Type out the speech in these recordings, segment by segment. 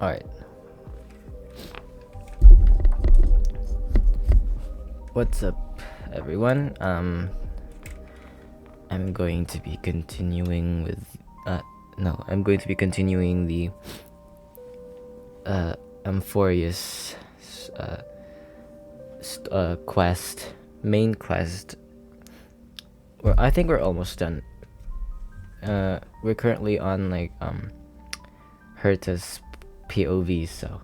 Alright. What's up, everyone? I'm going to be continuing with I'm going to be continuing the Amphoreus main quest. I think we're almost done. We're currently on like Herta's POV, so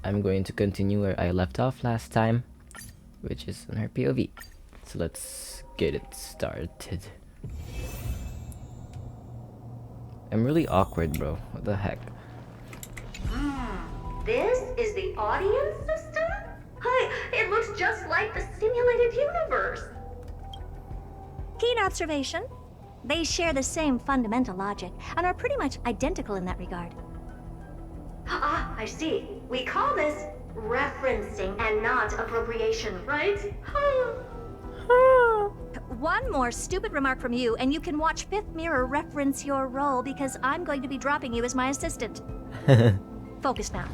I'm going to continue where I left off last time, which is on her POV. So let's get it started. I'm really awkward, bro. What the heck? This is the audience system? Hi, it looks just like the simulated universe. Keen observation. They share the same fundamental logic and are pretty much identical in that regard. Ah, I see. We call this referencing and not appropriation, right? One more stupid remark from you, and you can watch Fifth Mirror reference your role because I'm going to be dropping you as my assistant. Focus now.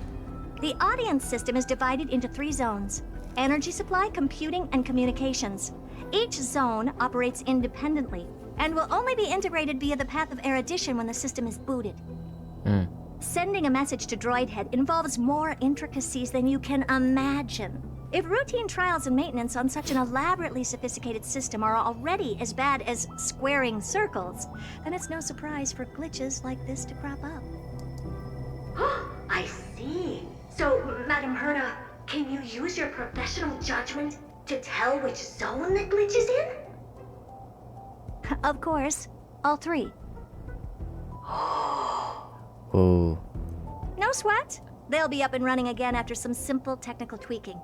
The audience system is divided into 3 zones: energy supply, computing, and communications. Each zone operates independently and will only be integrated via the path of erudition when the system is booted. Sending a message to Droid Head involves more intricacies than you can imagine. If routine trials and maintenance on such an elaborately sophisticated system are already as bad as squaring circles, then it's no surprise for glitches like this to crop up. I see. So, Madam Herta, can you use your professional judgment to tell which zone the glitch is in? Of course, all 3. Oh. No sweat. They'll be up and running again after some simple technical tweaking.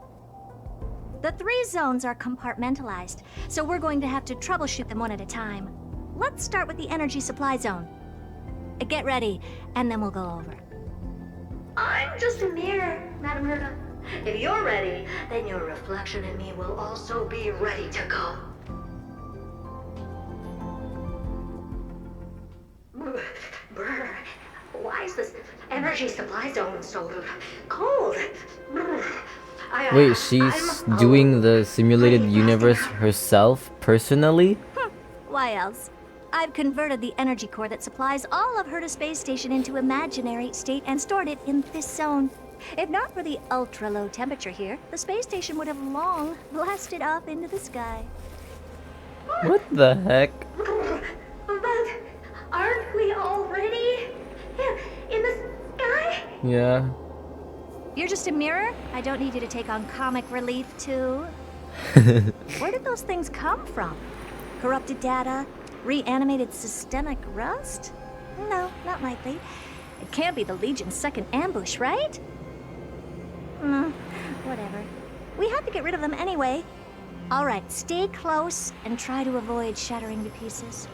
The 3 zones are compartmentalized, so we're going to have to troubleshoot them one at a time. Let's start with the energy supply zone. Get ready, and then we'll go over. I'm just a mirror, Madam Herta. If you're ready, then your reflection in me will also be ready to go. Brr, why is this energy supply zone so cold? Wait, she's doing the simulated universe herself, personally? Why else? I've converted the energy core that supplies all of Herta Space Station into imaginary state and stored it in this zone. If not for the ultra-low temperature here, the space station would have long blasted off into the sky. What the heck? But aren't we already in the sky? Yeah. You're just a mirror? I don't need you to take on comic relief, too. Where did those things come from? Corrupted data? Reanimated systemic rust? No, not likely. It can't be the Legion's second ambush, right? Whatever. We have to get rid of them anyway. All right, stay close and try to avoid shattering to pieces.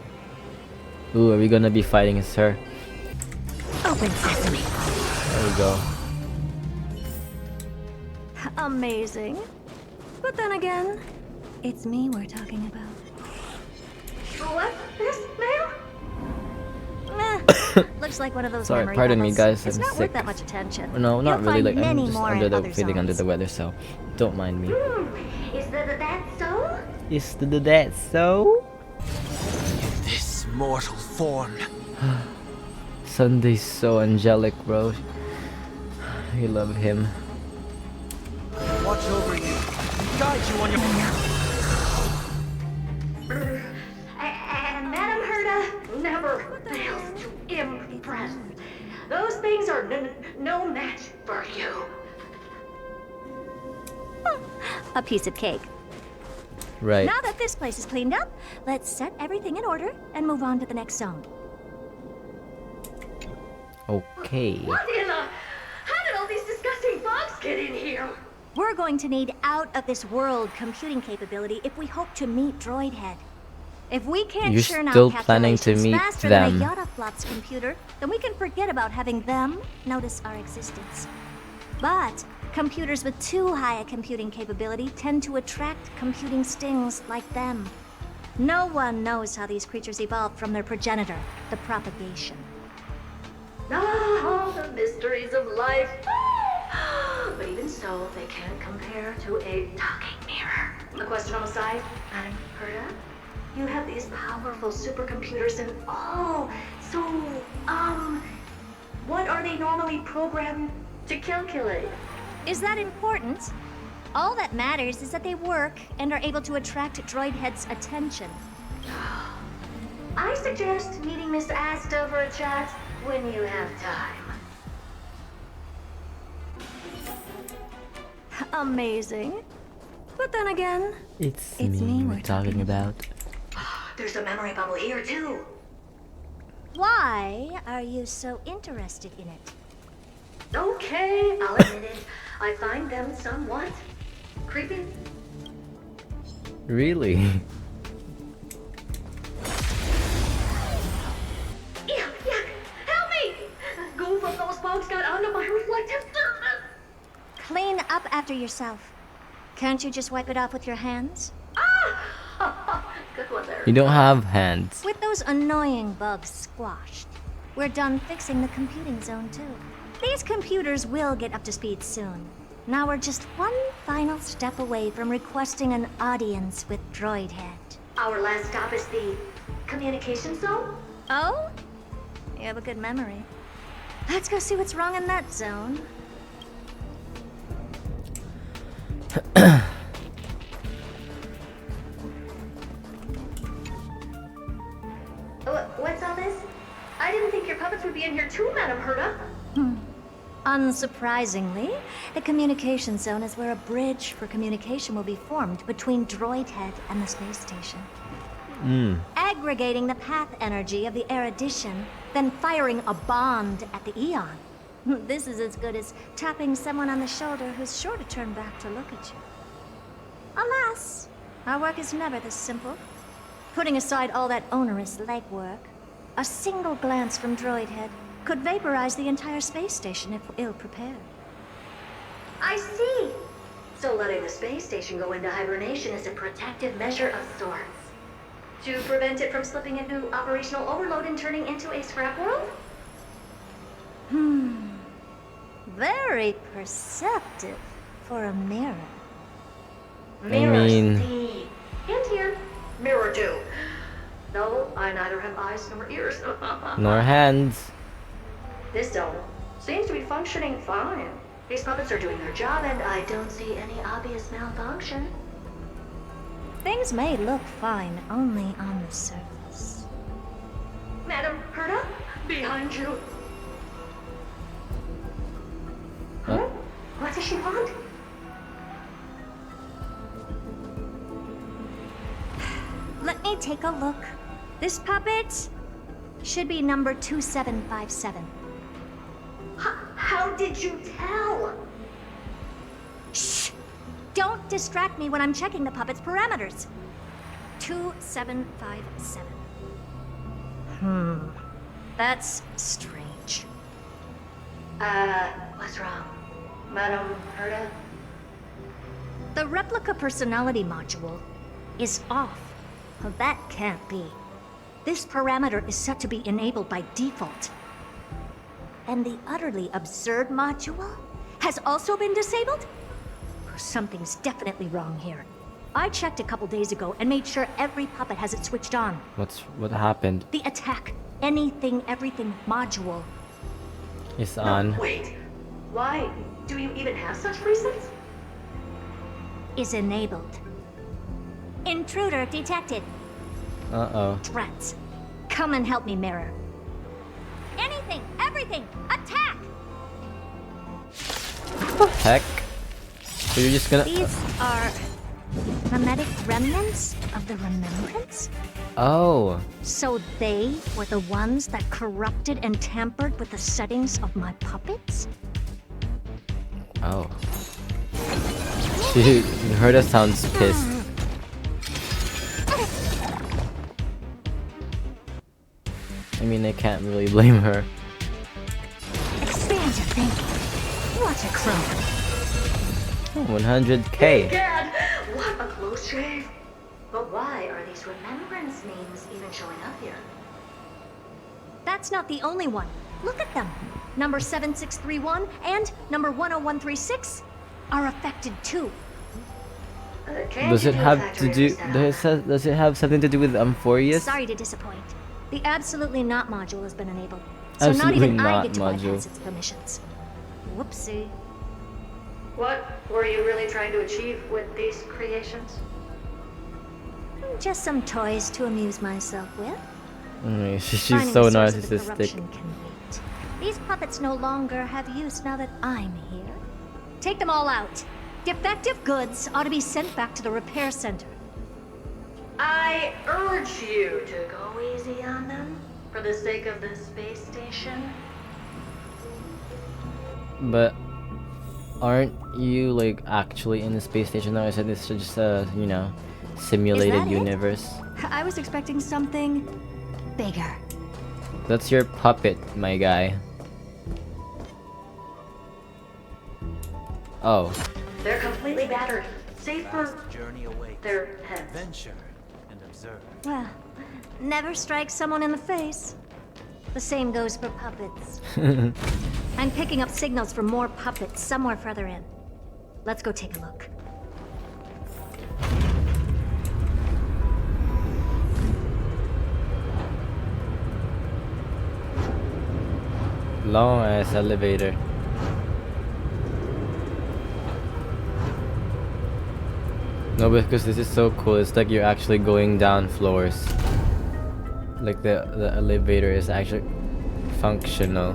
Ooh, are we gonna be fighting as her? Open sesame. There we go. Amazing. But then again, it's me we're talking about. What's this, ma'am? Looks like one of those Sorry, memory pardon me, bubbles. guys. It's I'm not sick. worth that much attention. No, not You'll really. find Like I'm many just more under in the other feeling under zones. the weather, so don't mind me. Is that so? Is that so? This mortal form. Sunday's so angelic, bro. I love him. Watch over you. Guide you on your... And Madam Herta never fails to impress. Those things are no match for you. A piece of cake. Right. Now that this place is cleaned up, let's set everything in order and move on to the next zone. Okay. What in the... How did all these disgusting bugs get in here? We're going to need out-of-this-world computing capability if we hope to meet Droid Head. If we can't You're churn still out planning to calculations meet faster them. than a Yottaflop's computer, then we can forget about having them notice our existence. But computers with too high a computing capability tend to attract computing stings like them. No one knows how these creatures evolved from their progenitor, the propagation. Ah, the mystery life. But even so, they can't compare to a talking mirror. A question on the side, Madam Herta? You have these powerful supercomputers and so, what are they normally programmed to calculate? Is that important? All that matters is that they work and are able to attract droid heads' attention. I suggest meeting Miss Asta for a chat when you have time. Amazing. But then again, It's It's me me we're we're talking about. There's a memory bubble here too. why are you so interested in it? Okay, I'll admit it. I find them somewhat creepy. Really? Yuck! Help me! Goof of those bugs got onto my reflective surface. Clean up after yourself. Can't you just wipe it off with your hands? Good one there. You don't have hands. With those annoying bugs squashed, we're done fixing the computing zone too. These computers will get up to speed soon. Now we're just one final step away from requesting an audience with Droid Head. Our last stop is the communication zone. Oh? You have a good memory. Let's go see what's wrong in that zone. What's all this? I didn't think your puppets would be in here too, Madam Herta. Unsurprisingly, the communication zone is where a bridge for communication will be formed between Droid Head and the space station. Aggregating the path energy of the erudition, then firing a bond at the Eon. This is as good as tapping someone on the shoulder who's sure to turn back to look at you. Alas, our work is never this simple. Putting aside all that onerous legwork, a single glance from Droid Head could vaporize the entire space station if ill-prepared. I see. So letting the space station go into hibernation is a protective measure of sorts. To prevent it from slipping into operational overload and turning into a scrap world? Very perceptive for a mirror. Mirror mean- see. And here. Mirror do. No, I neither have eyes nor ears. Nor hands. This zone seems to be functioning fine. These puppets are doing their job and I don't see any obvious malfunction. Things may look fine only on the surface. Madam Herta, behind you. Huh? What does she want? Let me take a look. This puppet should be number 2757. How did you tell? Shh! Don't distract me when I'm checking the puppet's parameters. 2757. That's strange. What's wrong? Madam Herta? The replica personality module is off. Well, that can't be. This parameter is set to be enabled by default. And the utterly absurd module has also been disabled? Something's definitely wrong here. I checked a couple days ago and made sure every puppet has it switched on. What happened? The attack, anything, everything module It's on. Wait. Why? Do you even have such presets? is enabled. Intruder detected. Uh-oh. Rats. Come and help me, Mirror. Anything, everything, attack! What the heck? So you're just gonna... These are mimetic remnants of the remembrance? Oh. So they were the ones that corrupted and tampered with the settings of my puppets? Oh. She Herta sounds pissed. I mean, I can't really blame her. Expand your thinking. What a crime. Oh, 100k. Gad, what a close shave. But why are these remembrance names even showing up here? That's not the only one. Look at them. number 7631 and number 10136 are affected too. Does it have to do? Does it have something to do with Amphoreus? Sorry to disappoint. The Absolutely Not module has been enabled, so not Absolutely even I Not get to module. bypass its permissions. Whoopsie. What were you really trying to achieve with these creations? Just some toys to amuse myself with. She's Finding so the source of the narcissistic. corruption can wait. These puppets no longer have use now that I'm here. Take them all out. Defective goods ought to be sent back to the repair center. I urge you to go easy on them for the sake of the space station. But aren't you like actually in the space station now? I said it's just a simulated Is that it? universe. I was expecting something bigger. That's your puppet, my guy. Oh. They're completely battered. Safe for Journey away. their heads. Adventure and observe. Well, never strike someone in the face. The same goes for puppets. I'm picking up signals from more puppets somewhere further in. Let's go take a look. Long ass elevator. No, because this is so cool. It's like you're actually going down floors. Like the elevator is actually functional.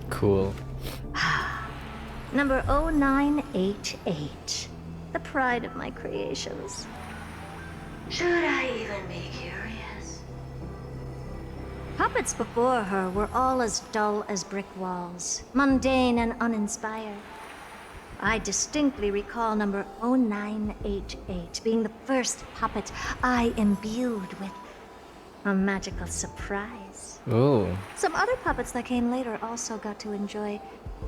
Cool. Number 0988. The pride of my creations. Should I even be curious? Puppets before her were all as dull as brick walls, mundane and uninspired. I distinctly recall number 0988 being the first puppet I imbued with a magical surprise. Oh. Some other puppets that came later also got to enjoy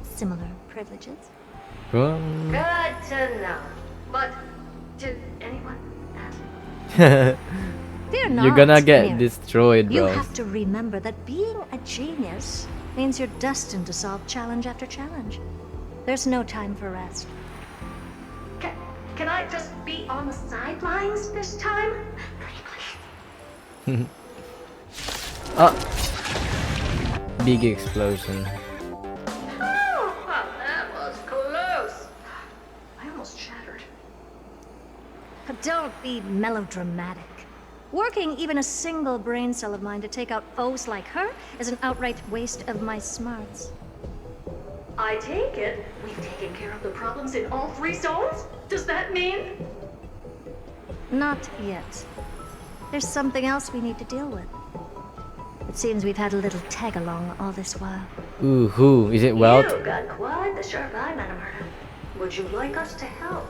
similar privileges. Um, Good to know. But to anyone else? Fear not, You're gonna get Mir. destroyed, You bro. have to remember that being a genius means you're destined to solve challenge after challenge. There's no time for rest. Can I just be on the sidelines this time? Pretty please. Big explosion. Oh, well, that was close. I almost shattered. But don't be melodramatic. Working even a single brain cell of mine to take out foes like her is an outright waste of my smarts. I take it we've taken care of the problems in all 3 zones? Does that mean? Not yet. There's something else we need to deal with. It seems we've had a little tag-along all this while. Ooh, who? Is it Welt? You got quite the sharp eye, Madam Herta. Would you like us to help?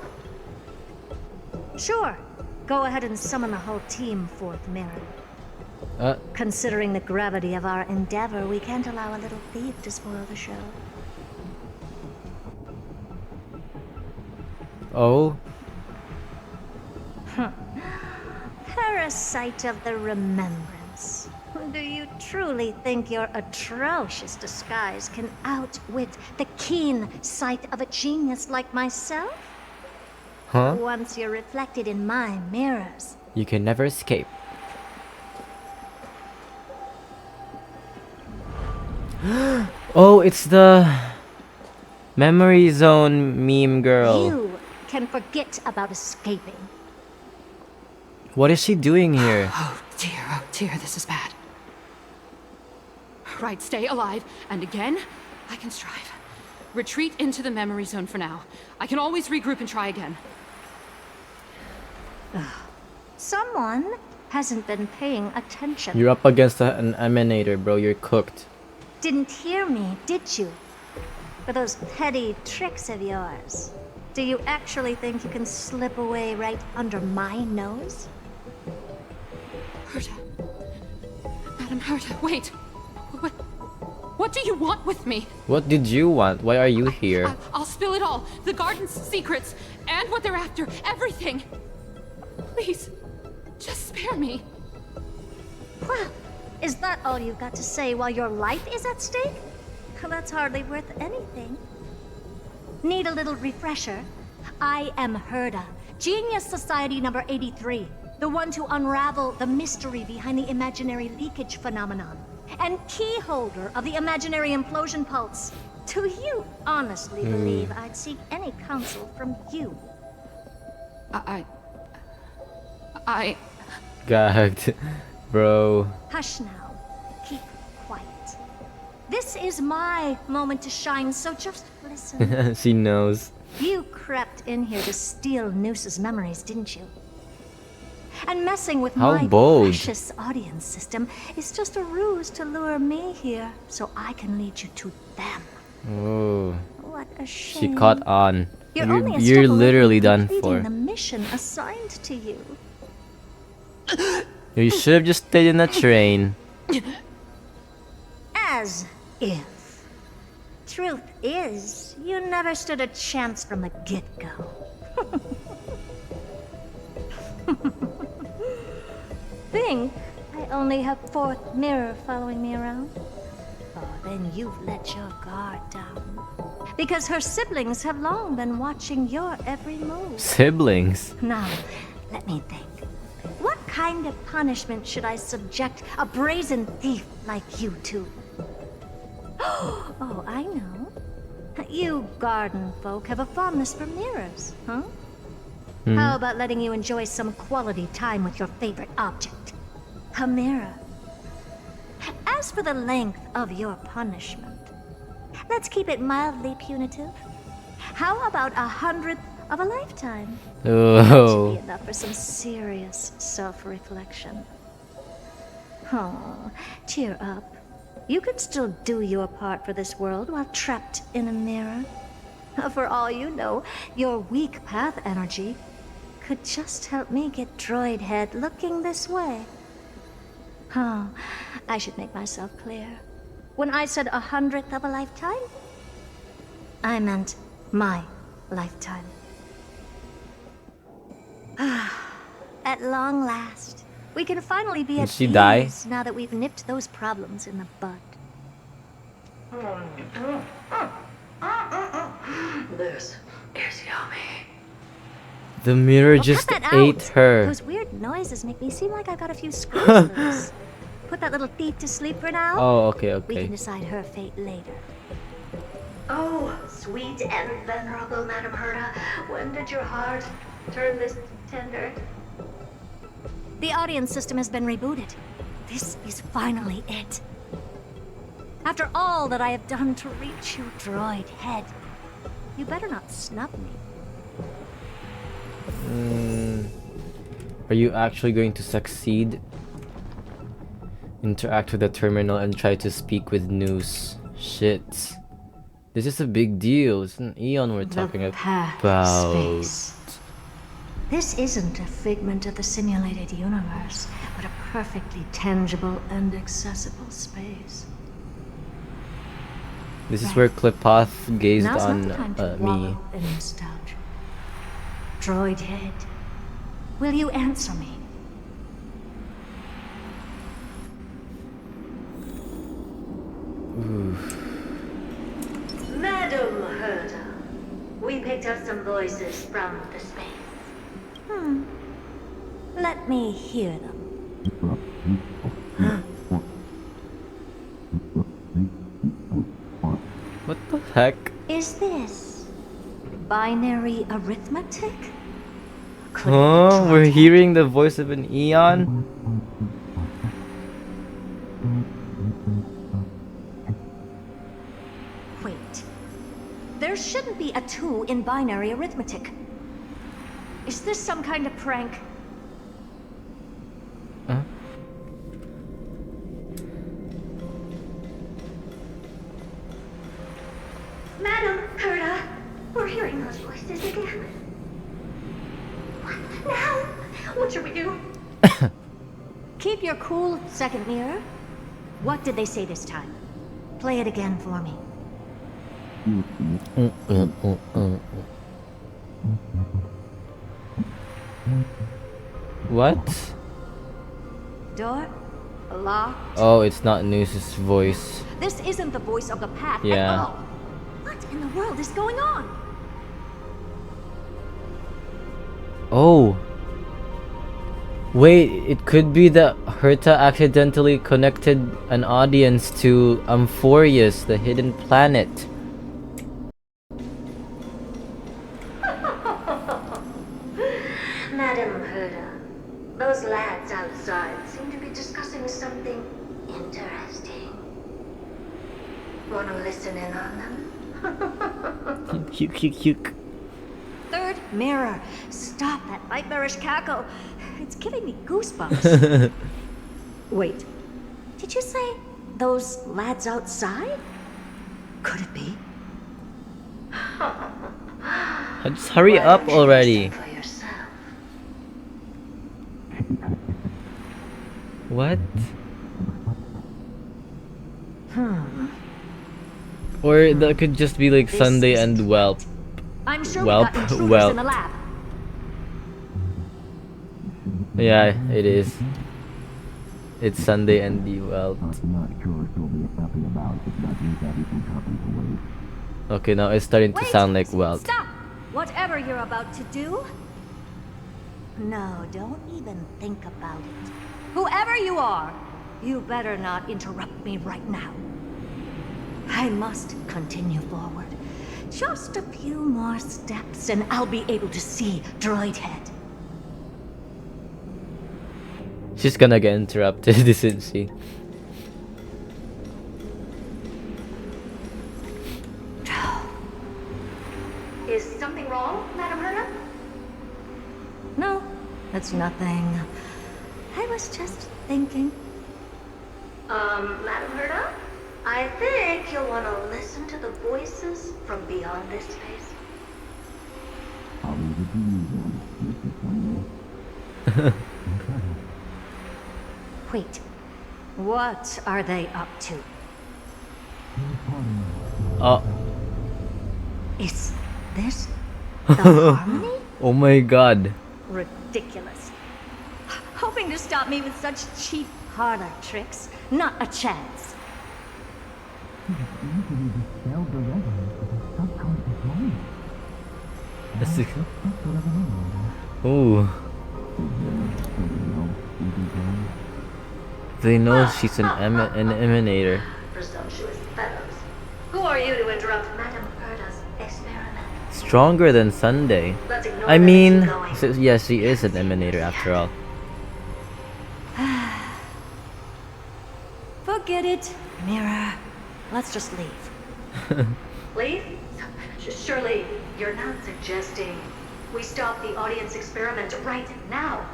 Sure. Go ahead and summon the whole team, Fourth Mirror. Considering the gravity of our endeavor, we can't allow a little thief to spoil the show. Oh. Parasite of the remembrance. Do you truly think your atrocious disguise can outwit the keen sight of a genius like myself? Huh? Once you're reflected in my mirrors. You can never escape. Oh, it's the memory zone meme girl. You can forget about escaping. What is she doing here? Oh dear, this is bad. Right, stay alive, and again, I can strive. Retreat into the memory zone for now. I can always regroup and try again. Someone hasn't been paying attention. You're up against an emanator, bro. You're cooked. Didn't hear me, did you? For those petty tricks of yours. Do you actually think you can slip away right under my nose? Herta. Madam Herta, wait. What do you want with me? What did you want? Why are you here? I'll spill it all. The garden's secrets, and what they're after. Everything. Please, just spare me. Well, is that all you've got to say while your life is at stake? That's hardly worth anything. Need a little refresher? I am Herta, Genius Society number 83, the one to unravel the mystery behind the imaginary leakage phenomenon, and key holder of the imaginary implosion pulse. Do you honestly believe I'd seek any counsel from you? I... Gagged. Bro. Hush now. Keep quiet. This is my moment to shine, so just listen. She knows. You crept in here to steal Noose's memories, didn't you? And messing with How my bold. precious audience system is just a ruse to lure me here, so I can lead you to them. Oh. What a shame. She caught on. You're only a step You're away literally from done completing for. the mission assigned to you. You should have just stayed in the train. As if. Truth is, you never stood a chance from the get-go. Think I only have fourth mirror following me around? Oh, then you've let your guard down. Because her siblings have long been watching your every move. Siblings. Now, let me think. What kind of punishment should I subject a brazen thief like you to? Oh, I know. You garden folk have a fondness for mirrors, huh? How about letting you enjoy some quality time with your favorite object? A mirror. As for the length of your punishment, let's keep it mildly punitive. How about 100th of a lifetime? That Oh. should be enough for some serious self-reflection. Oh, cheer up. You can still do your part for this world while trapped in a mirror. For all you know, your weak path energy could just help me get droid head looking this way. Oh, I should make myself clear. When I said 100th of a lifetime, I meant my lifetime. At long last, we can finally be at she die? peace now that we've nipped those problems in the bud. This is yummy. The mirror Well, just cut that ate out. her. Those weird noises make me seem like I've got a few screws loose. Put that little thief to sleep for now. Oh, okay, We can okay. decide her fate later. Oh, sweet and venerable Madam Herta, when did your heart turn this tender? The audience system has been rebooted. This is finally it. After all that I have done to reach you, droid head, you better not snub me. Are you actually going to succeed? Interact with the terminal and try to speak with Noose. Shit. This is a big deal. It's an Eon we're talking The path of about. space. This isn't a figment of the simulated universe, but a perfectly tangible and accessible space. This is where Klipoth gazed Now's on not the time to me. wallow in nostalgia. Droid head, will you answer me? Madam Herta, we picked up some voices from the space. Let me hear them. What the heck? Is this binary arithmetic? Huh? We're hearing the voice of an Eon? Wait. There shouldn't be a 2 in binary arithmetic. Is this some kind of prank? Huh? Madam Herta, we're hearing those voices again. What now? What should we do? Keep your cool, second mirror. What did they say this time? Play it again for me. What? Door locked. Oh, it's not Noose's voice. This isn't the voice of the path at Yeah. all. What in the world is going on? Oh. Wait, it could be that Herta accidentally connected an audience to Amphoreus, the hidden planet. Madam Herta, those lads outside seem to be discussing something interesting. Want to listen in on them? Hyuk. Third mirror. Stop that nightmarish cackle. It's giving me goosebumps. Wait, did you say those lads outside? Could it be? Just hurry Why up don't you already. listen for yourself? What? Or that could just be like This Sunday is and Whelp. I'm sure Welp, we got intruders welp. in the lab. Yeah, it is. It's Sunday and the Whelp. Okay, now it's starting to Wait, sound like Whelp. Stop! Whatever you're about to do. No, don't even think about it. Whoever you are, you better not interrupt me right now. I must continue forward. Just a few more steps and I'll be able to see Droid Head. She's gonna get interrupted, isn't she? Is something wrong, Madam Herta? No, it's nothing. I was just thinking. Madam Herta? I think you'll want to listen to the voices from beyond this space. Wait, what are they up to? Oh, Is this the harmony? oh my god. Ridiculous. Hoping to stop me with such cheap parlor tricks? Not a chance. Ooh. They know she's an emanator. Presumptuous fellows. Who are you to interrupt Madam Herta's experiment? Stronger than Sunday. Let's ignore I them and mean, keep going. yeah, she is an emanator after all. Forget it, Mirror. Let's just leave. Leave? Surely you're not suggesting we stop the audience experiment right now.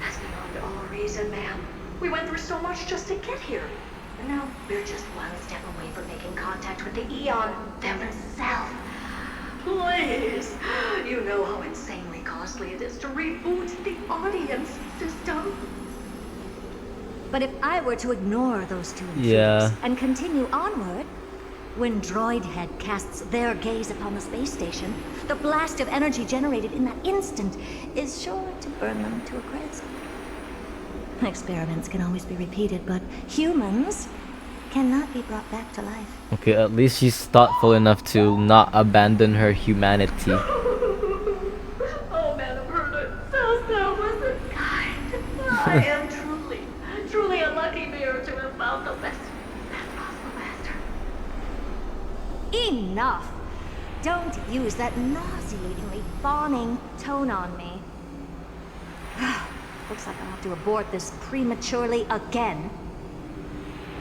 That's beyond all reason, ma'am. We went through so much just to get here. And now we're just one step away from making contact with the Eon themselves. Please. You know how insanely costly it is to reboot the audience system. But if I were to ignore those two intruders Yeah. and continue onward, when Droid Head casts their gaze upon the space station, the blast of energy generated in that instant is sure to burn them to a crisp. Experiments can always be repeated, but humans cannot be brought back to life. Okay, at least she's thoughtful enough to not abandon her humanity. Oh, Madam Herta, so was kind. I am truly a lucky mirror to have found the best possible master. Enough! Don't use that nauseatingly fawning tone on me. Looks like I'll have to abort this prematurely again.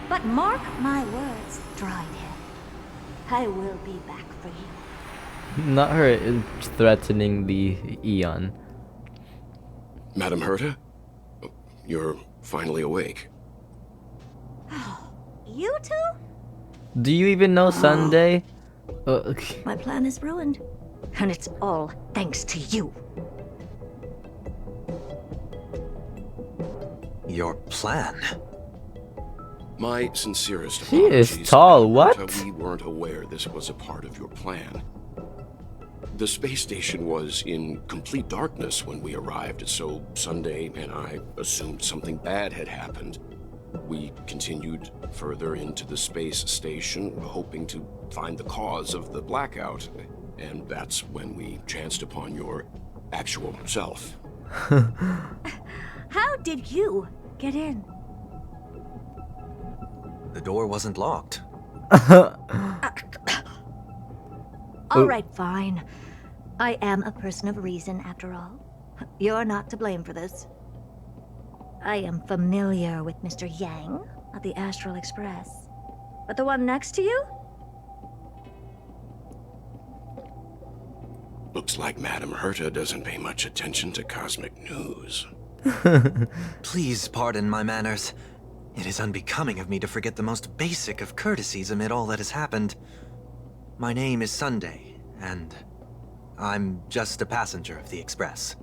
But mark my words, Droid Head. I will be back for you. Not her threatening the Eon. Madam Herta? You're finally awake. You two? Do you even know Sunday? Okay. My plan is ruined. And it's all thanks to you. Your plan? My sincerest She is apologies. tall, Madam what? Herta. We weren't aware this was a part of your plan. The space station was in complete darkness when we arrived, so Sunday and I assumed something bad had happened. We continued further into the space station, hoping to find the cause of the blackout. And that's when we chanced upon your actual self. How did you get in? The door wasn't locked. All right, fine. I am a person of reason, after all. You're not to blame for this. I am familiar with Mr. Yang at the Astral Express. But the one next to you? Looks like Madam Herta doesn't pay much attention to cosmic news. Please pardon my manners. It is unbecoming of me to forget the most basic of courtesies amid all that has happened. My name is Sunday, and I'm just a passenger of the Express.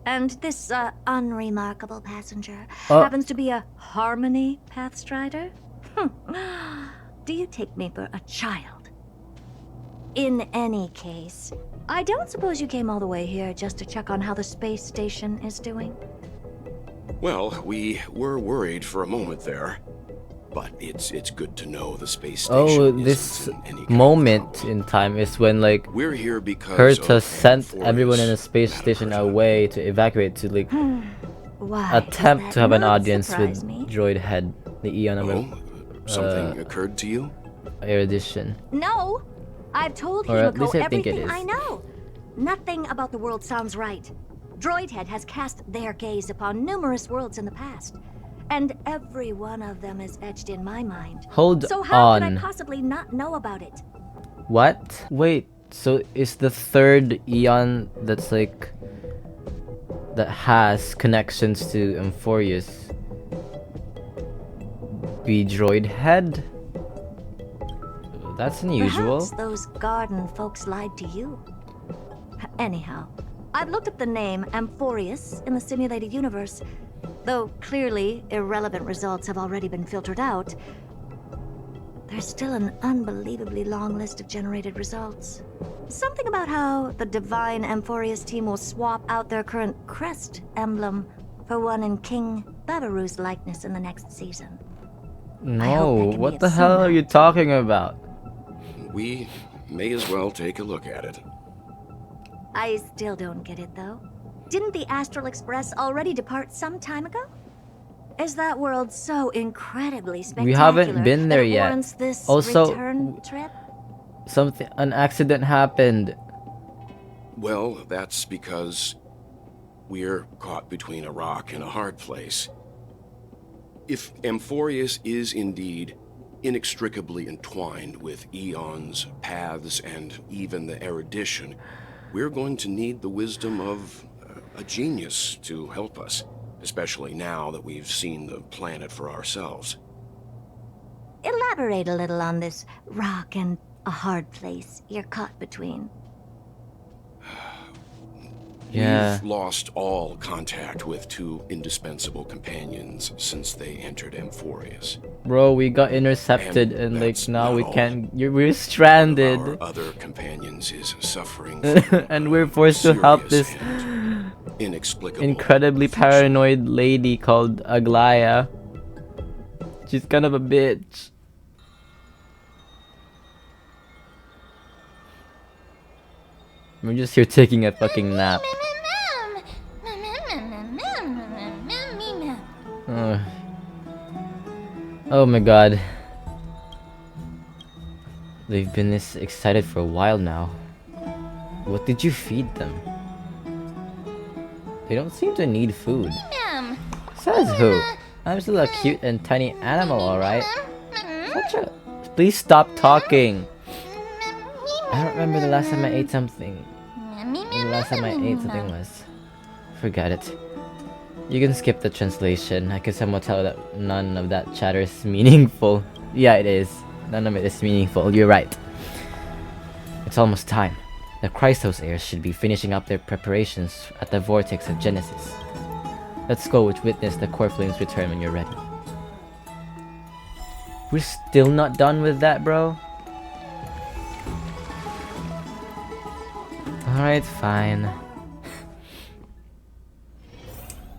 And this, unremarkable passenger happens to be a Harmony Pathstrider? Do you take me for a child? In any case, I don't suppose you came all the way here just to check on how the space station is doing? Well, we were worried for a moment there. But it's good to know the space station Oh, isn't this in any kind of moment trouble. in time is when like We're here because Herta of sent Amphoreus, everyone in the space Madam station Herta. away to evacuate to like Why does attempt that to have an not audience with surprise me? Droid Head, the Eon of Oh, something occurred to you? erudition. No! I've told Or at Himiko least I think it everything is. I know. Nothing about the world sounds right. Droidhead has cast their gaze upon numerous worlds in the past, and every one of them is etched in my mind. Hold So how could I on. possibly not know about it? What? Wait, so is the third Eon that's like that has connections to Amphoreus be Droid Head? That's unusual. Perhaps those garden folks lied to you. Anyhow, I've looked up the name Amphoreus in the simulated universe. Though clearly irrelevant results have already been filtered out, there's still an unbelievably long list of generated results. Something about how the divine Amphoreus team will swap out their current crest emblem for one in King Babaru's likeness in the next season. No, can what be the of hell some are you help. talking about? We may as well take a look at it. I still don't get it, though. Didn't the Astral Express already depart some time ago? Is that world so incredibly spectacular We haven't been that there it yet. warrants this Also, return trip? an accident happened. Well, that's because we're caught between a rock and a hard place. If Amphoreus is indeed inextricably entwined with eons, paths, and even the erudition, we're going to need the wisdom of a genius to help us, especially now that we've seen the planet for ourselves. Elaborate a little on this rock and a hard place you're caught between. Yeah. We've lost all contact with two indispensable companions since they entered Amphoreus. Bro, we got intercepted and like that's now we not all. can't. We're stranded. Our other companions is suffering And we're forced to help serious this and inexplicable incredibly affliction. paranoid lady called Aglaya. She's kind of a bitch. We're just here taking a fucking nap. Ugh. Oh my god. They've been this excited for a while now. What did you feed them? They don't seem to need food. Says who? I'm still a cute and tiny animal, alright? Such a... Please stop talking! I don't remember the last time I ate something. When the last time I ate something was. Forget it. You can skip the translation. I can somewhat tell that none of that chatter is meaningful. Yeah, it is. None of it is meaningful. You're right. It's almost time. The Chrysos heirs should be finishing up their preparations at the vortex of Genesis. Let's go to witness the core flames return when you're ready. We're still not done with that, bro? Alright, fine.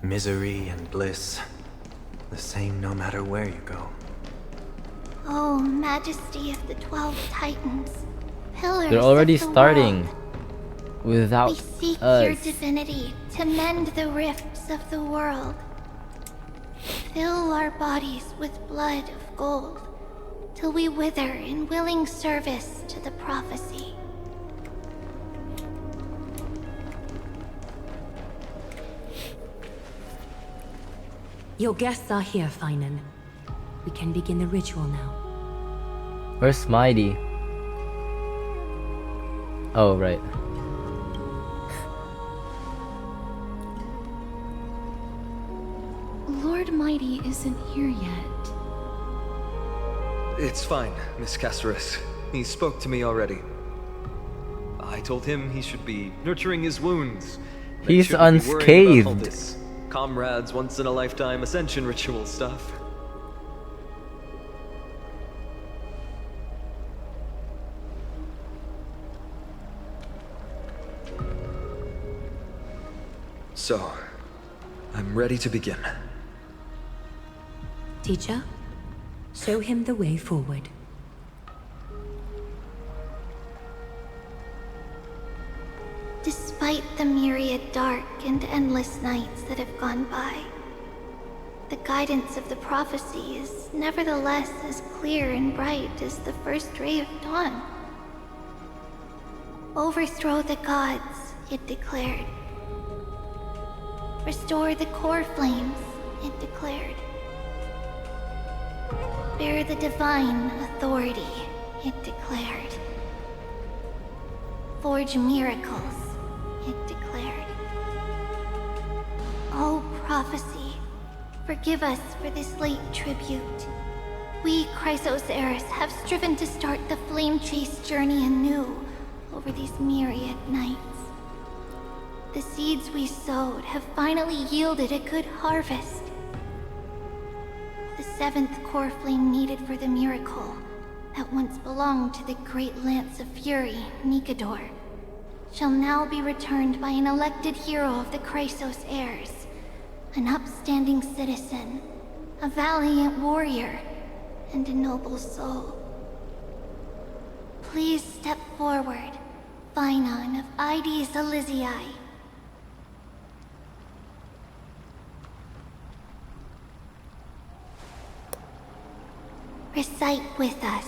Misery and bliss, the same no matter where you go. Oh, Majesty of the 12 Titans, pillars They're already of the starting world. without We seek us. your divinity to mend the rifts of the world. Fill our bodies with blood of gold, till we wither in willing service to the prophecy. Your guests are here, Finan. We can begin the ritual now. Where's Mighty? Oh, right. Lord Mighty isn't here yet. It's fine, Miss Caceres. He spoke to me already. I told him he should be nurturing his wounds. They He's shouldn't be worrying about all unscathed. this comrades once-in-a-lifetime ascension ritual stuff. So, I'm ready to begin. Teacher, show him the way forward. Despite the myriad dark and endless nights that have gone by, the guidance of the prophecy is nevertheless as clear and bright as the first ray of dawn. Overthrow the gods, it declared. Restore the core flames, it declared. Bear the divine authority, it declared. Forge miracles, it declared. Oh, prophecy, forgive us for this late tribute. We, Chrysoseris, have striven to start the flame chase journey anew over these myriad nights. The seeds we sowed have finally yielded a good harvest. The seventh core flame needed for the miracle that once belonged to the great Lance of Fury, Nikador, shall now be returned by an elected hero of the Chrysos heirs, an upstanding citizen, a valiant warrior, and a noble soul. Please step forward, Finan of Ides Elysiae. Recite with us.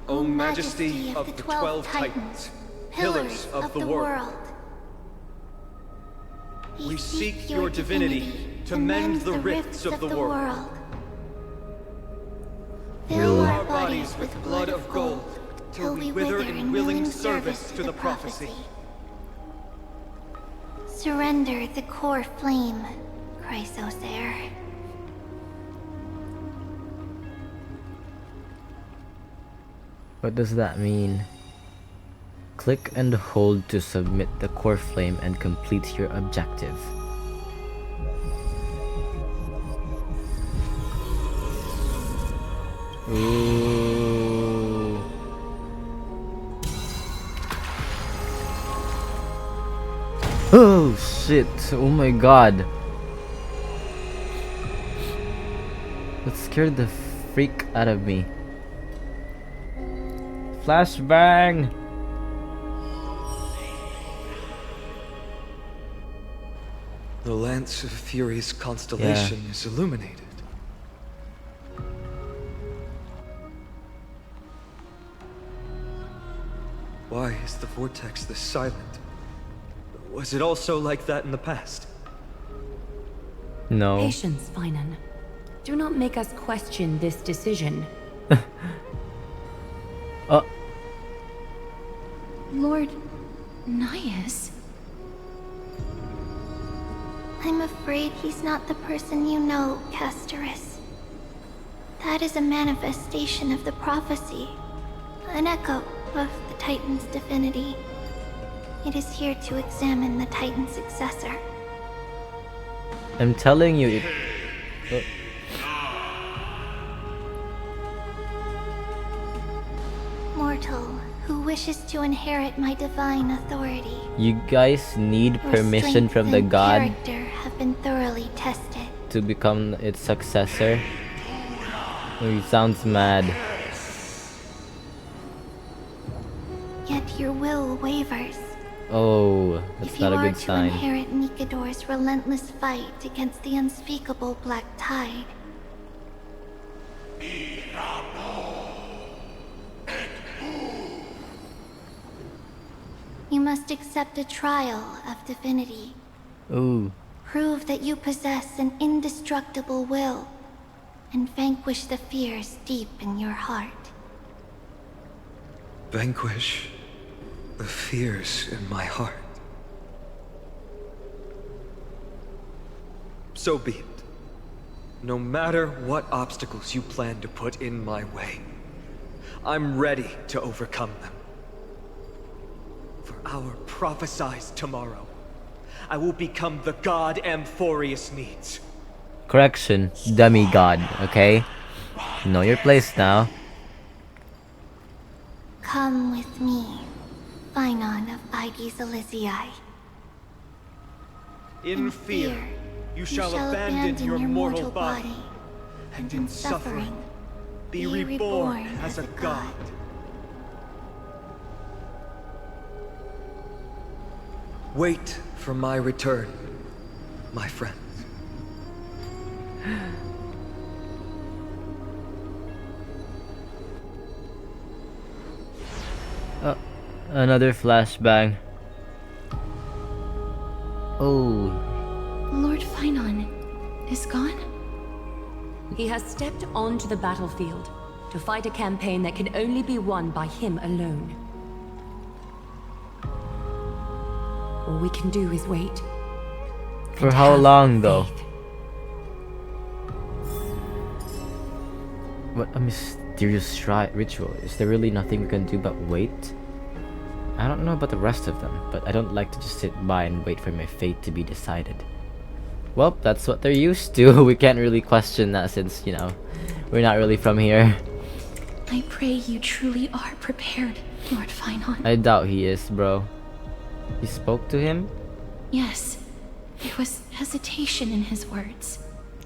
O Majesty of the 12 Titans, pillars of the world, we seek your divinity to mend the rifts of the world. Fill our bodies with blood of gold, till we wither in willing service to the prophecy. Surrender the core flame, Chrysosair. What does that mean? Click and hold to submit the core flame and complete your objective. Ooh. Oh shit, oh my god. That scared the freak out of me. Flashbang! The Lance of Fury's constellation is illuminated. Why is the vortex this silent? Was it also like that in the past? No. Patience, Finan. Do not make us question this decision. Lord Nias? I'm afraid he's not the person you know, Castoris. That is a manifestation of the prophecy, an echo of the Titan's divinity. It is here to examine the Titan's successor. I'm telling you, Mortal, who wishes to inherit my divine authority. You guys need Your permission strength from the and god character have been thoroughly tested. to become its successor. Oh, he sounds mad. Yet your will wavers. Oh, that's If you not a are good to sign. inherit Nikador's relentless fight against the unspeakable black tide, you must accept a trial of divinity. Ooh. Prove that you possess an indestructible will, and vanquish the fears deep in your heart. Vanquish the fears in my heart. So be it. No matter what obstacles you plan to put in my way, I'm ready to overcome them. For our prophesied tomorrow, I will become the god Amphoreus needs. Correction, demigod, okay? Know your place now. Come with me, Phynon of Aegis Elysiae. In fear, you shall abandon your mortal body, and in suffering, be reborn as a god. Wait for my return, my friends. Another flashbang. Oh. Lord Phynon is gone? He has stepped onto the battlefield to fight a campaign that can only be won by him alone. All we can do is wait. For and how have long though? faith. What a mysterious ritual. Is there really nothing we can do but wait? I don't know about the rest of them, but I don't like to just sit by and wait for my fate to be decided. Well, that's what they're used to. We can't really question that since, you know, we're not really from here. I pray you truly are prepared, Lord Phynon. I doubt he is, bro. You spoke to him? Yes, there was hesitation in his words.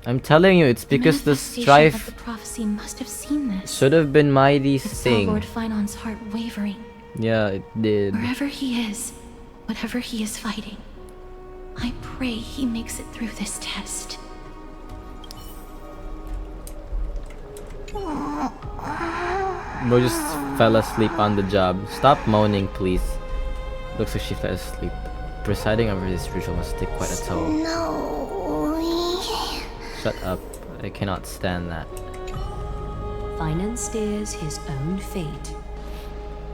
I'm telling you, it's because the manifestation strife of the prophecy must have seen this. should have been mighty It saw thing. Lord Phynon's heart wavering. Yeah, it did. Wherever he is, whatever he is fighting, I pray he makes it through this test. Bro just fell asleep on the job. Stop moaning, please. Looks like she fell asleep. Presiding over this ritual must take quite a toll. No. Shut up. I cannot stand that. Phynon steers his own fate.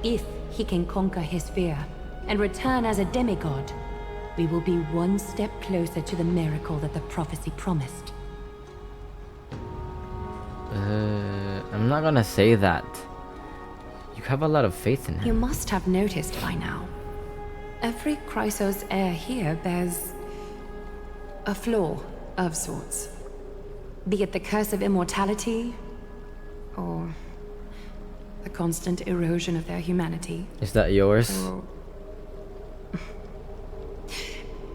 If he can conquer his fear and return as a demigod, we will be one step closer to the miracle that the prophecy promised. I'm not gonna say that. You have a lot of faith in You him. must have noticed by now. Every Chrysos heir here bears a flaw of sorts. Be it the curse of immortality, or the constant erosion of their humanity. Is that yours?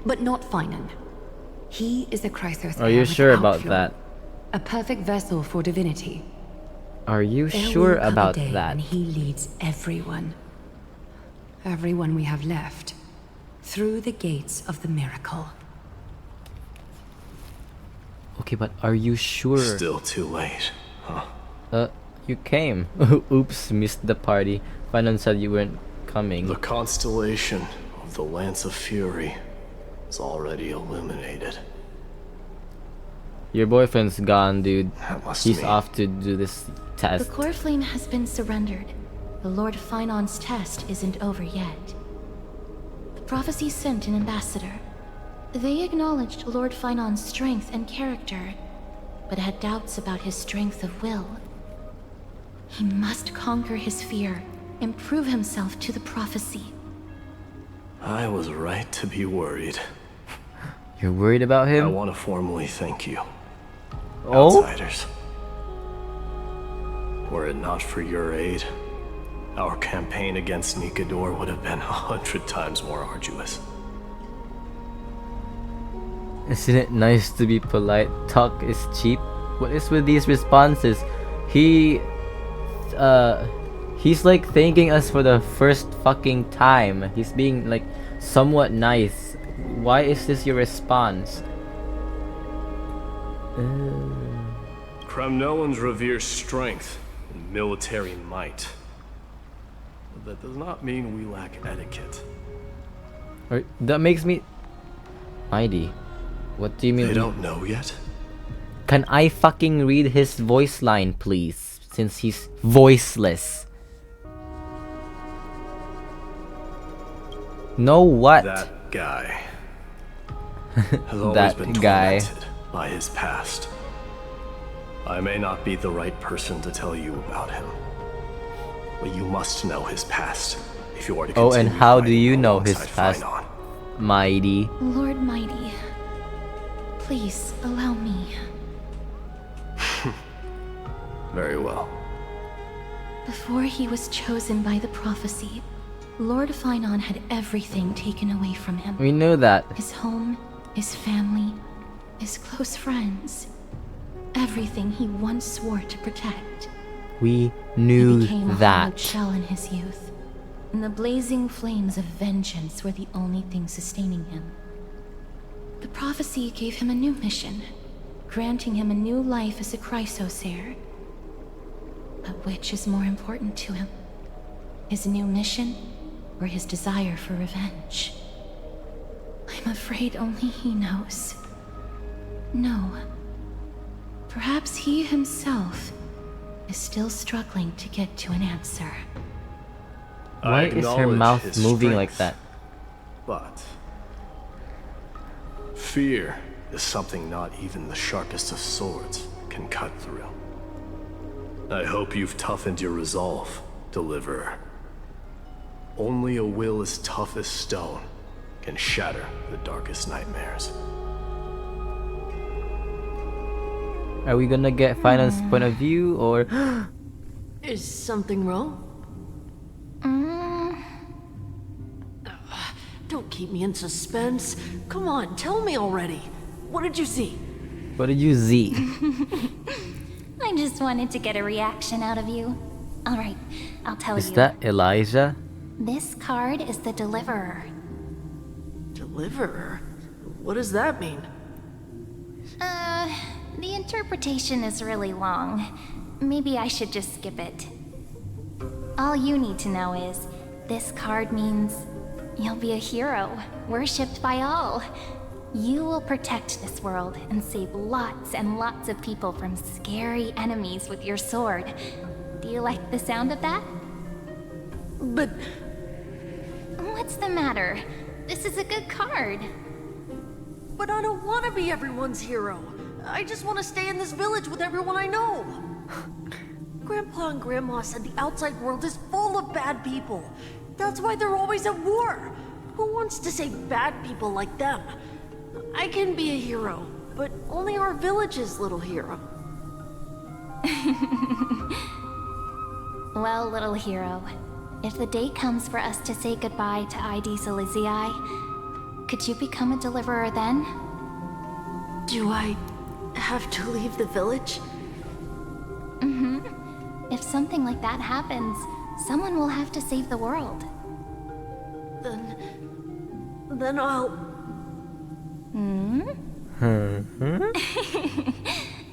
But not Phynon. He is a Chrysos Are heir you sure without about flaw. that? A perfect vessel for divinity. Are you There sure will come about a day that? when he leads everyone we have left, through the gates of the miracle. Okay, but are you sure? Still too late, huh? You came. Oops, missed the party. Phynon said you weren't coming. The constellation of the Lance of Fury is already illuminated. Your boyfriend's gone, dude. That must He's mean off to do this The test. core flame has been surrendered. The Lord Phynon's test isn't over yet. The prophecy sent an ambassador. They acknowledged Lord Phynon's strength and character, but had doubts about his strength of will. He must conquer his fear and prove himself to the prophecy. I was right to be worried. You're worried about I him? want to formally thank you. Oh? outsiders. Were it not for your aid, our campaign against Nikador would have been 100 times more arduous. Isn't it nice to be polite? Talk is cheap. What is with these responses? He's like thanking us for the first fucking time. He's being like somewhat nice. Why is this your response? Kremnoans revere strength and military might. But that does not mean we lack etiquette. That makes me... Mighty. What do you mean? They don't know yet? Can I fucking read his voice line, please? Since he's voiceless. No what? That guy has always been tormented by his past. I may not be the right person to tell you about him, but you must know his past if you are to continue. Oh, and how do you know his past? Mighty. Lord Mighty, please allow me. Very well. Before he was chosen by the prophecy, Lord Finon had everything taken away from him. We knew that. His home, his family, his close friends. Everything he once swore to protect. We knew he became that. A hollowed shell in his youth, and the blazing flames of vengeance were the only thing sustaining him. The prophecy gave him a new mission, granting him a new life as a Chrysos heir. But which is more important to him? His new mission, or his desire for revenge? I'm afraid only he knows. No. Perhaps he himself is still struggling to get to an answer. Why is her mouth moving like that? But fear is something not even the sharpest of swords can cut through. I hope you've toughened your resolve, Deliverer. Only a will as tough as stone can shatter the darkest nightmares. Are we gonna get Finance's point of view, or... Is something wrong? Don't keep me in suspense. Come on, tell me already. What did you see? What did you see? I just wanted to get a reaction out of you. Alright, I'll tell you. Is that Elijah? This card is the Deliverer. Deliverer? What does that mean? The interpretation is really long. Maybe I should just skip it. All you need to know is, this card means you'll be a hero, worshipped by all. You will protect this world and save lots and lots of people from scary enemies with your sword. Do you like the sound of that? But... What's the matter? This is a good card. But I don't want to be everyone's hero. I just want to stay in this village with everyone I know. Grandpa and Grandma said the outside world is full of bad people. That's why they're always at war. Who wants to save bad people like them? I can be a hero, but only our village's little hero. Well, little hero, if the day comes for us to say goodbye to ID Silizii, could you become a deliverer then? Do I have to leave the village? Mm-hmm. If something like that happens, someone will have to save the world. Then I'll...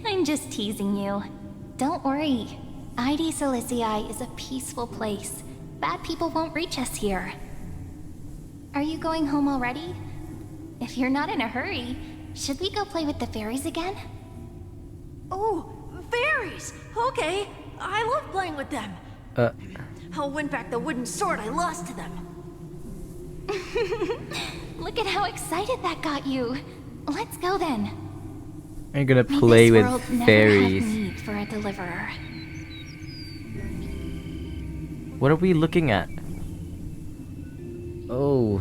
I'm just teasing you. Don't worry. ID Silizii is a peaceful place. Bad people won't reach us here. Are you going home already? If you're not in a hurry, should we go play with the fairies again? Oh, fairies! Okay, I love playing with them. I'll win back the wooden sword I lost to them. Look at how excited that got you. Let's go then. I'm gonna play with fairies. Never have need for a deliverer. What are we looking at? Oh,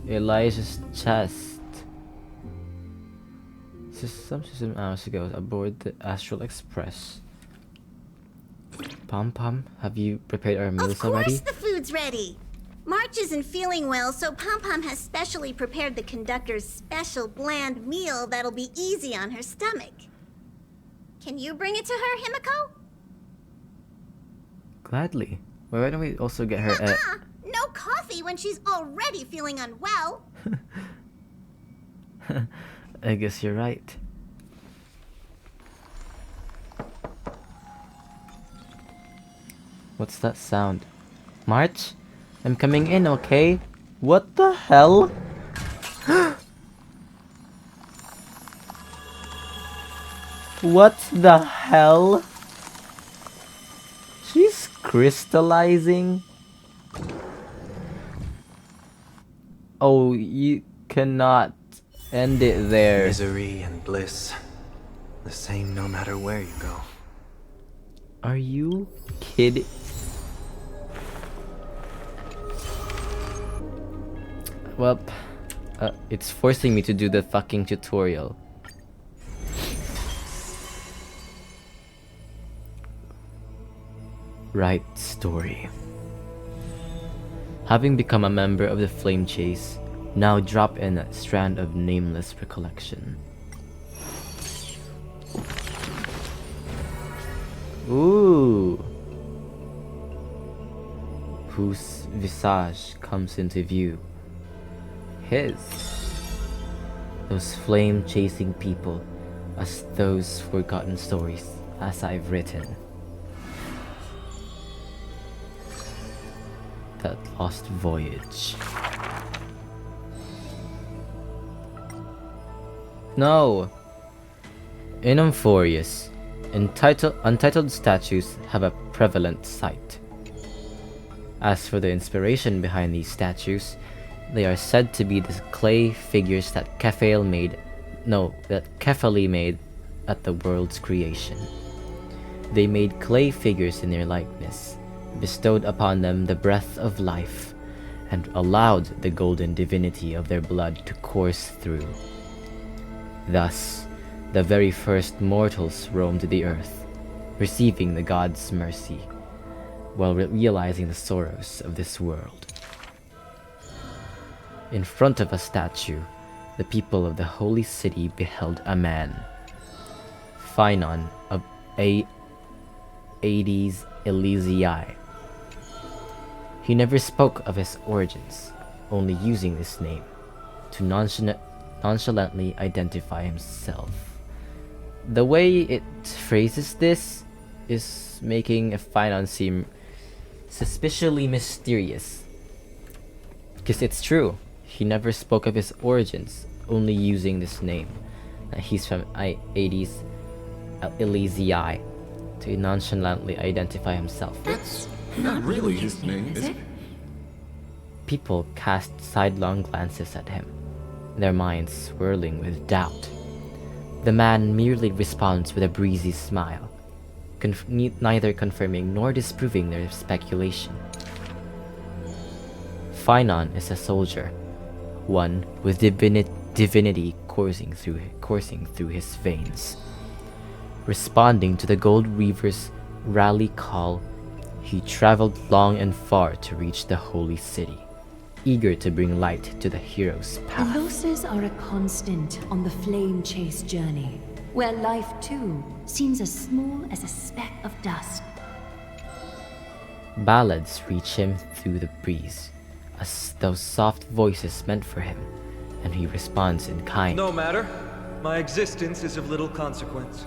Elijah's chest. Is some hours ago aboard the Astral Express. Pom Pom, have you prepared our meals already? Of course the food's ready. March isn't feeling well, so Pom Pom has specially prepared the conductor's special bland meal that'll be easy on her stomach. Can you bring it to her, Himiko? Gladly. Why don't we also get her No coffee when she's already feeling unwell. I guess you're right. What's that sound? March? I'm coming in, okay? What the hell? What the hell? She's crystallizing? Oh, you cannot end it there. Misery and bliss, the same no matter where you go. Are you kidding? Well, it's forcing me to do the fucking tutorial. Right story. Having become a member of the Flame Chase, now drop in a strand of nameless recollection. Ooh. Whose visage comes into view? His. Those flame-chasing people, as those forgotten stories, as I've written. That lost voyage. No! In Amphoreus, untitled statues have a prevalent sight. As for the inspiration behind these statues, they are said to be the clay figures that Kephale made at the world's creation. They made clay figures in their likeness, bestowed upon them the breath of life, and allowed the golden divinity of their blood to course through. Thus, the very first mortals roamed the earth, receiving the gods' mercy, while realizing the sorrows of this world. In front of a statue, the people of the holy city beheld a man, Phynon of Hades Elysiae. He never spoke of his origins, only using this name to nonchalantly identify himself. The way it phrases this is making Phynon seem suspiciously mysterious. Because it's true, he never spoke of his origins, only using this name. He's from Hades Elysiae to nonchalantly identify himself. That's not really his name, is it? People cast sidelong glances at him, their minds swirling with doubt. The man merely responds with a breezy smile, neither confirming nor disproving their speculation. Phynon is a soldier, one with divinity coursing through his veins. Responding to the Gold Reaver's rally call, he traveled long and far to reach the holy city, eager to bring light to the hero's path. Losses are a constant on the Flame Chase journey, where life too seems as small as a speck of dust. Ballads reach him through the breeze, as those soft voices meant for him, and he responds in kind. No matter. My existence is of little consequence.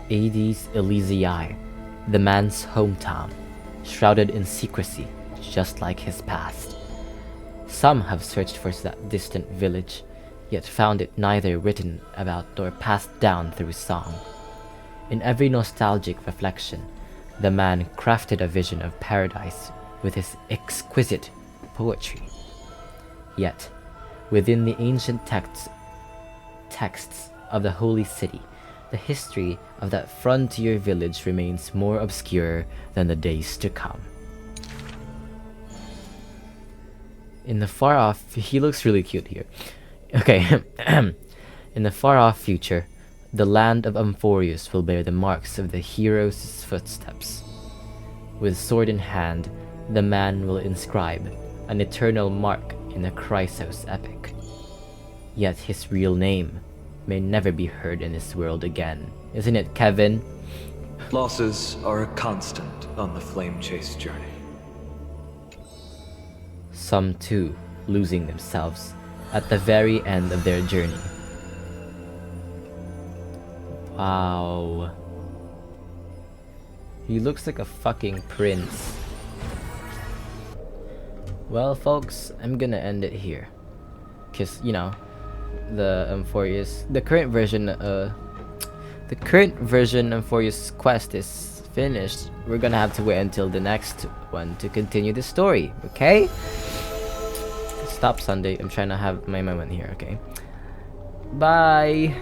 Hades Elysiae, the man's hometown, shrouded in secrecy, just like his past. Some have searched for that distant village, yet found it neither written about nor passed down through song. In every nostalgic reflection, the man crafted a vision of paradise with his exquisite poetry. Yet, within the ancient texts of the holy city, the history of that frontier village remains more obscure than the days to come. In the far off, he looks really cute here. Okay, in the far off future, the land of Amphoreus will bear the marks of the hero's footsteps. With sword in hand, the man will inscribe an eternal mark in the Chrysos epic. Yet his real name may never be heard in this world again. Isn't it, Kevin? Losses are a constant on the flame chase journey. Some too losing themselves at the very end of their journey. Wow. He looks like a fucking prince. Well, folks, I'm gonna end it here. Cause, you know, the current version Amphoreus quest is finished. We're gonna have to wait until the next one to continue the story, okay? Stop, Sunday. I'm trying to have my moment here, okay? Bye!